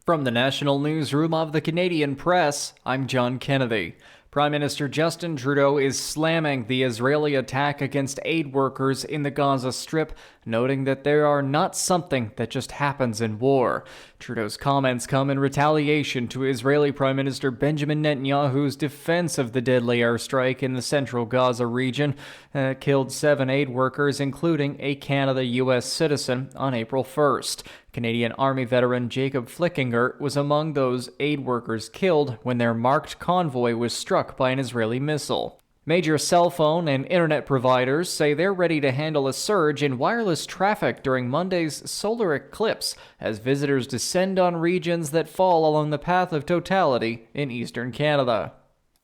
From the National Newsroom of the Canadian Press, I'm John Kennedy. Prime Minister Justin Trudeau is slamming the Israeli attack against aid workers in the Gaza Strip, noting that they are not something that just happens in war. Trudeau's comments come in retaliation to Israeli Prime Minister Benjamin Netanyahu's defense of the deadly airstrike in the central Gaza region that killed 7 aid workers, including a Canada-U.S. citizen, on April 1st. Canadian Army veteran Jacob Flickinger was among those aid workers killed when their marked convoy was struck by an Israeli missile. Major cell phone and internet providers say they're ready to handle a surge in wireless traffic during Monday's solar eclipse as visitors descend on regions that fall along the path of totality in eastern Canada.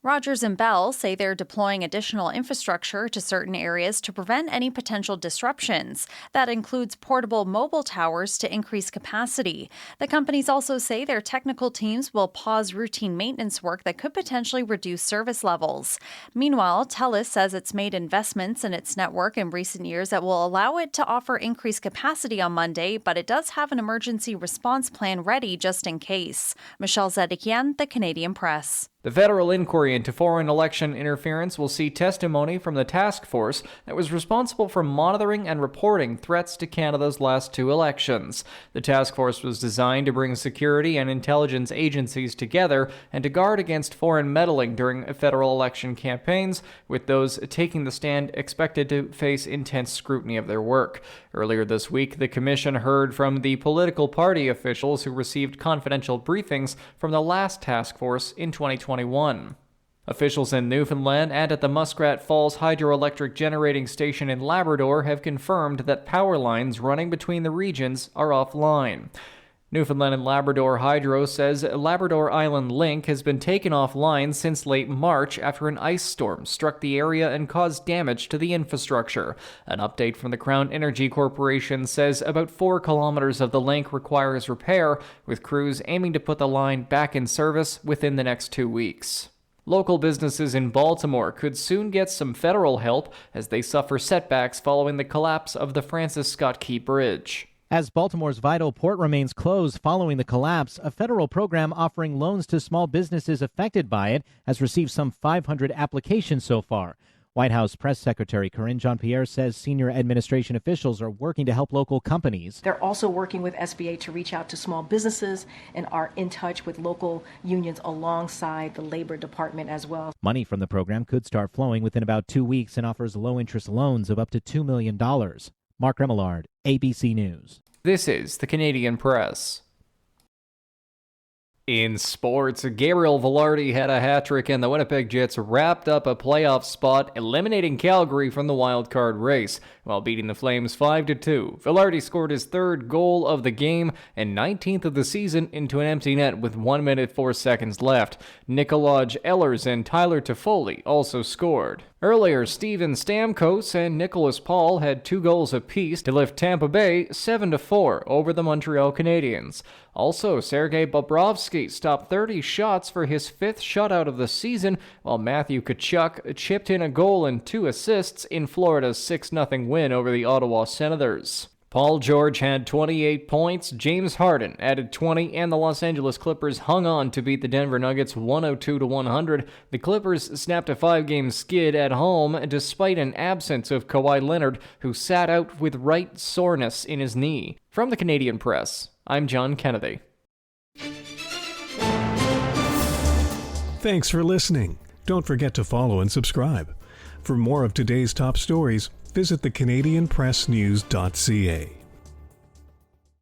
Rogers and Bell say they're deploying additional infrastructure to certain areas to prevent any potential disruptions. That includes portable mobile towers to increase capacity. The companies also say their technical teams will pause routine maintenance work that could potentially reduce service levels. Meanwhile, TELUS says it's made investments in its network in recent years that will allow it to offer increased capacity on Monday, but it does have an emergency response plan ready just in case. Michelle Zedekian, The Canadian Press. The federal inquiry into foreign election interference will see testimony from the task force that was responsible for monitoring and reporting threats to Canada's last 2 elections. The task force was designed to bring security and intelligence agencies together and to guard against foreign meddling during federal election campaigns, with those taking the stand expected to face intense scrutiny of their work. Earlier this week, the commission heard from the political party officials who received confidential briefings from the last task force in 2021. Officials in Newfoundland and at the Muskrat Falls hydroelectric generating station in Labrador have confirmed that power lines running between the regions are offline. Newfoundland and Labrador Hydro says Labrador Island Link has been taken offline since late March after an ice storm struck the area and caused damage to the infrastructure. An update from the Crown Energy Corporation says about 4 kilometers of the link requires repair, with crews aiming to put the line back in service within the next 2 weeks. Local businesses in Baltimore could soon get some federal help as they suffer setbacks following the collapse of the Francis Scott Key Bridge. As Baltimore's vital port remains closed following the collapse, a federal program offering loans to small businesses affected by it has received some 500 applications so far. White House Press Secretary Karine Jean-Pierre says senior administration officials are working to help local companies. They're also working with SBA to reach out to small businesses and are in touch with local unions alongside the Labor Department as well. Money from the program could start flowing within about 2 weeks and offers low-interest loans of up to $2 million. Mark Remillard, ABC News. This is the Canadian Press. In sports, Gabriel Vilardi had a hat-trick and the Winnipeg Jets wrapped up a playoff spot, eliminating Calgary from the wild-card race, while beating the Flames 5-2. Vilardi scored his 3rd goal of the game and 19th of the season into an empty net with 1 minute 4 seconds left. Nikolaj Ehlers and Tyler Toffoli also scored. Earlier, Steven Stamkos and Nicholas Paul had 2 goals apiece to lift Tampa Bay 7-4 over the Montreal Canadiens. Also, Sergei Bobrovsky stopped 30 shots for his 5th shutout of the season, while Matthew Tkachuk chipped in a goal and 2 assists in Florida's 6-0 win over the Ottawa Senators. Paul George had 28 points, James Harden added 20, and the Los Angeles Clippers hung on to beat the Denver Nuggets 102-100. The Clippers snapped a 5-game skid at home despite an absence of Kawhi Leonard, who sat out with right soreness in his knee. From the Canadian Press, I'm John Kennedy. Thanks for listening. Don't forget to follow and subscribe. For more of today's top stories, visit thecanadianpressnews.ca.